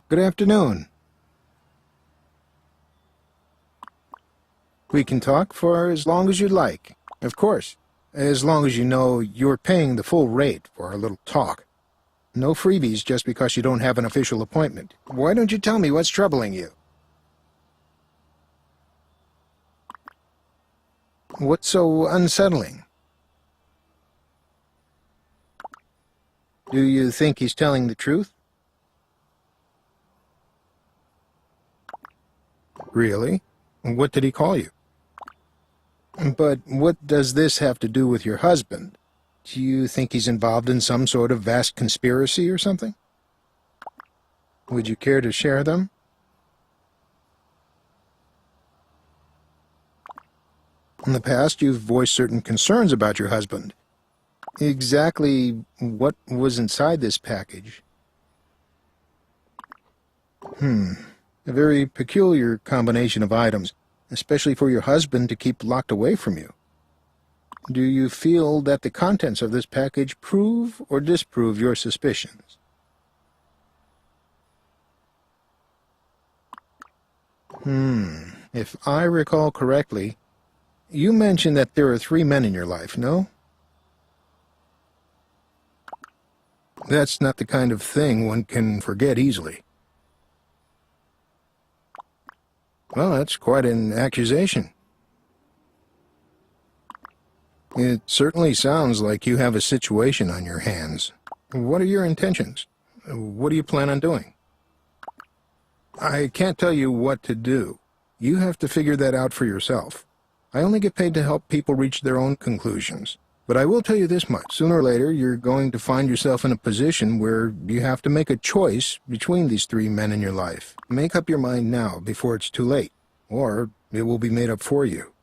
Good afternoon. We can talk for as long as you'd like. Of course, as long as you know you're paying the full rate for our little talk. No freebies just because you don't have an official appointment. Why don't you tell me what's troubling you? What's so unsettling? Do you think he's telling the truth? Really? What did he call you? But what does this have to do with your husband? Do you think he's involved in some sort of vast conspiracy or something? Would you care to share them? In the past, you've voiced certain concerns about your husband. Exactly what was inside this package? A very peculiar combination of items, especially for your husband to keep locked away from you. Do you feel that the contents of this package prove or disprove your suspicions? If I recall correctly, you mentioned that there are 3 men in your life, no? That's not the kind of thing one can forget easily. Well, that's quite an accusation. It certainly sounds like you have a situation on your hands. What are your intentions? What do you plan on doing? I can't tell you what to do. You have to figure that out for yourself. I only get paid to help people reach their own conclusions. But I will tell you this much. Sooner or later, you're going to find yourself in a position where you have to make a choice between these 3 men in your life. Make up your mind now before it's too late, or it will be made up for you.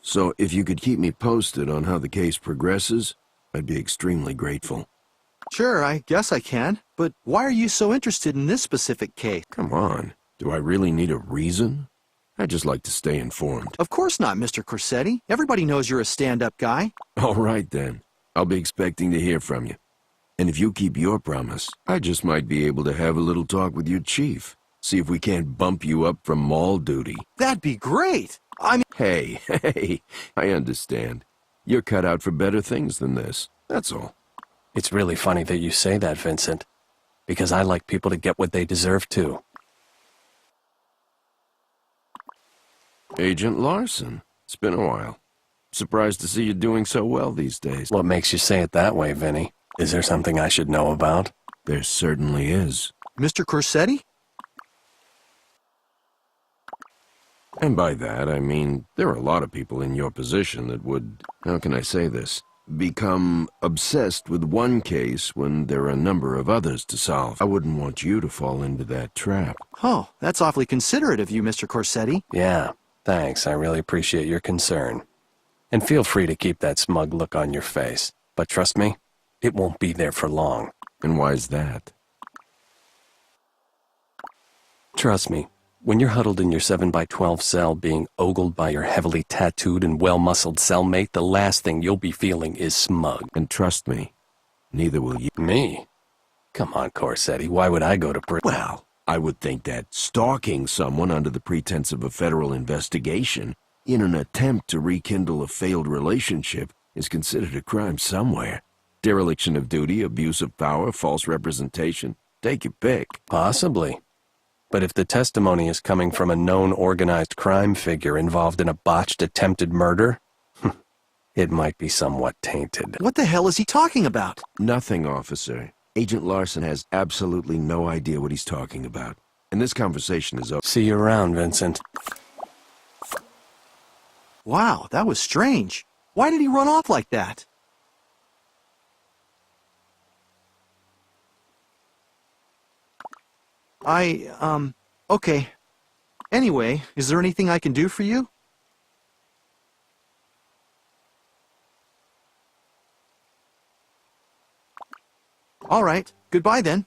So if you could keep me posted on how the case progresses, I'd be extremely grateful. Sure, I guess I can. But why are you so interested in this specific case? Come on, do I really need a reason? I'd just like to stay informed. Of course not, Mr. Corsetti. Everybody knows you're a stand-up guy. All right then, I'll be expecting to hear from you. And if you keep your promise, I just might be able to have a little talk with your chief. See if we can't bump you up from mall duty. That'd be great! Hey, I understand. You're cut out for better things than this, that's all. It's really funny that you say that, Vincent, because I like people to get what they deserve too. Agent Larson, it's been a while. Surprised to see you doing so well these days. What makes you say it that way, Vinny? Is there something I should know about? There certainly is. Mr. Corsetti? And by that, I mean, there are a lot of people in your position that would, how can I say this, become obsessed with one case when there are a number of others to solve. I wouldn't want you to fall into that trap. Oh, that's awfully considerate of you, Mr. Corsetti. Yeah, thanks. I really appreciate your concern. And feel free to keep that smug look on your face. But trust me, it won't be there for long. And why's that? Trust me. When you're huddled in your 7x12 cell being ogled by your heavily tattooed and well-muscled cellmate, the last thing you'll be feeling is smug. And trust me, neither will you. Me? Come on, Corsetti, why would I go to prison? Well, I would think that stalking someone under the pretense of a federal investigation in an attempt to rekindle a failed relationship is considered a crime somewhere. Dereliction of duty, abuse of power, false representation, take your pick. Possibly. But if the testimony is coming from a known organized crime figure involved in a botched attempted murder, it might be somewhat tainted. What the hell is he talking about? Nothing, officer. Agent Larson has absolutely no idea what he's talking about. And this conversation is over. See you around, Vincent. Wow, that was strange. Why did he run off like that? Okay. Anyway, is there anything I can do for you? All right, goodbye then.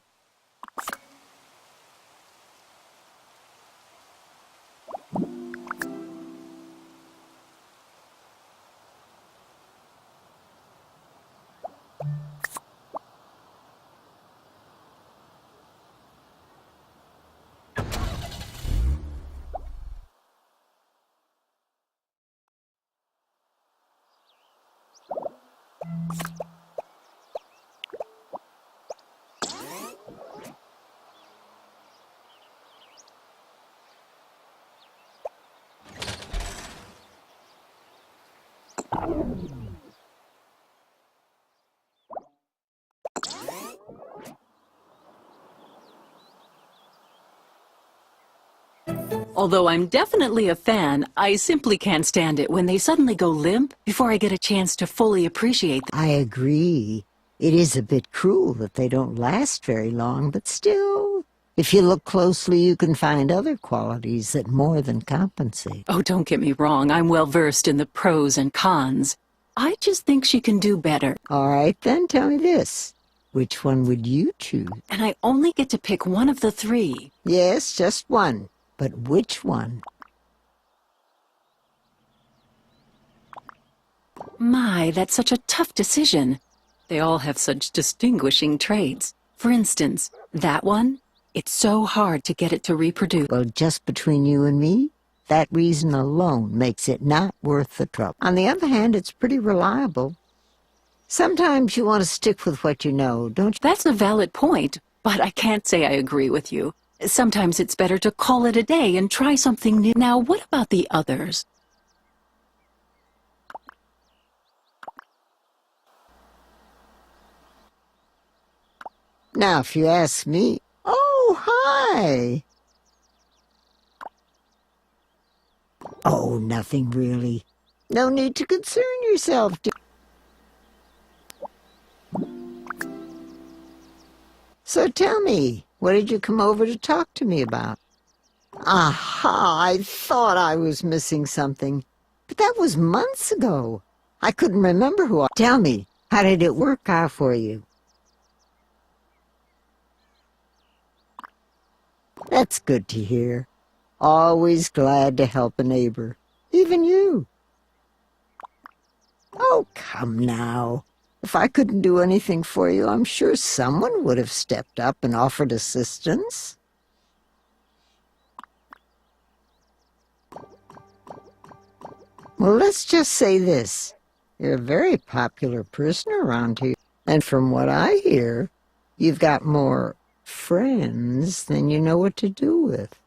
Although I'm definitely a fan, I simply can't stand it when they suddenly go limp before I get a chance to fully appreciate them. I agree. It is a bit cruel that they don't last very long, but still, if you look closely, you can find other qualities that more than compensate. Oh, don't get me wrong, I'm well versed in the pros and cons. I just think she can do better. All right, then tell me this. Which one would you choose? And I only get to pick one of the three. Yes, just one. But which one? My, that's such a tough decision. They all have such distinguishing traits. For instance, that one, it's so hard to get it to reproduce. Well, just between you and me, that reason alone makes it not worth the trouble. On the other hand, it's pretty reliable. Sometimes you want to stick with what you know, don't you? That's a valid point, but I can't say I agree with you. Sometimes it's better to call it a day and try something new. Now, what about the others? Now, if you ask me, oh, hi. Oh, nothing really. No need to concern yourself. So tell me, what did you come over to talk to me about? Aha, I thought I was missing something. But that was months ago. I couldn't remember who I... Tell me, how did it work out for you? That's good to hear. Always glad to help a neighbor. Even you. Oh, come now. If I couldn't do anything for you, I'm sure someone would have stepped up and offered assistance. Well, let's just say this. You're a very popular person around here. And from what I hear, you've got more friends than you know what to do with.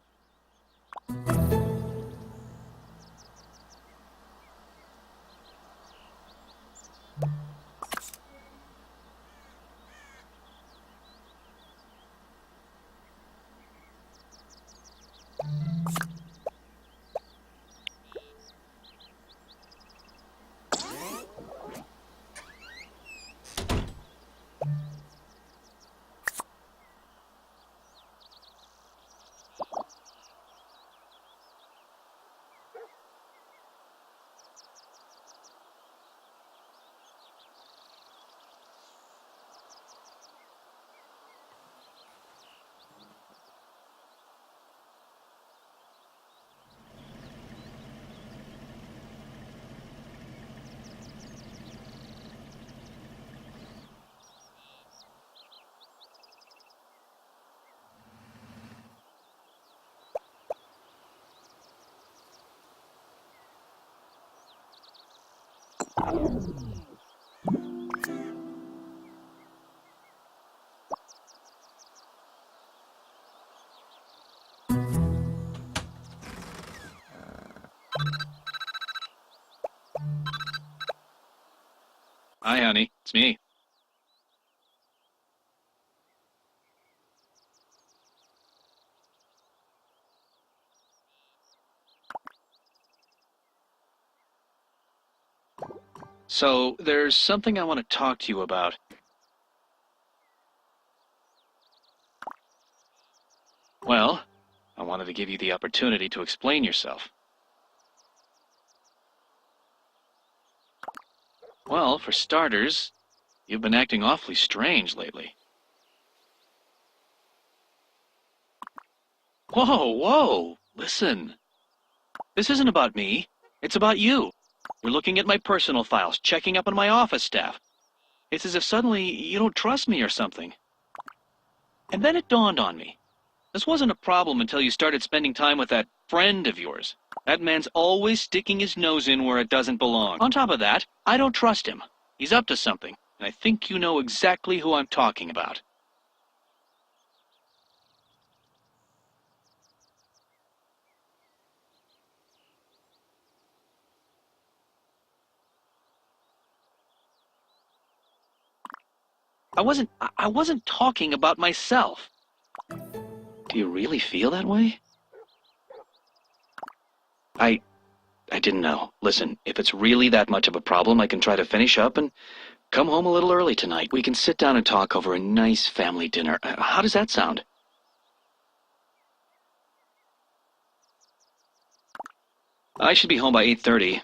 Hi, honey. It's me. So, there's something I want to talk to you about. Well, I wanted to give you the opportunity to explain yourself. Well, for starters, you've been acting awfully strange lately. Whoa, whoa! Listen. This isn't about me. It's about you. You're looking at my personal files, checking up on my office staff. It's as if suddenly you don't trust me or something. And then it dawned on me. This wasn't a problem until you started spending time with that friend of yours. That man's always sticking his nose in where it doesn't belong. On top of that, I don't trust him. He's up to something, and I think you know exactly who I'm talking about. I wasn't talking about myself. Do you really feel that way? I didn't know. Listen, if it's really that much of a problem, I can try to finish up and come home a little early tonight. We can sit down and talk over a nice family dinner. How does that sound? I should be home by 8:30.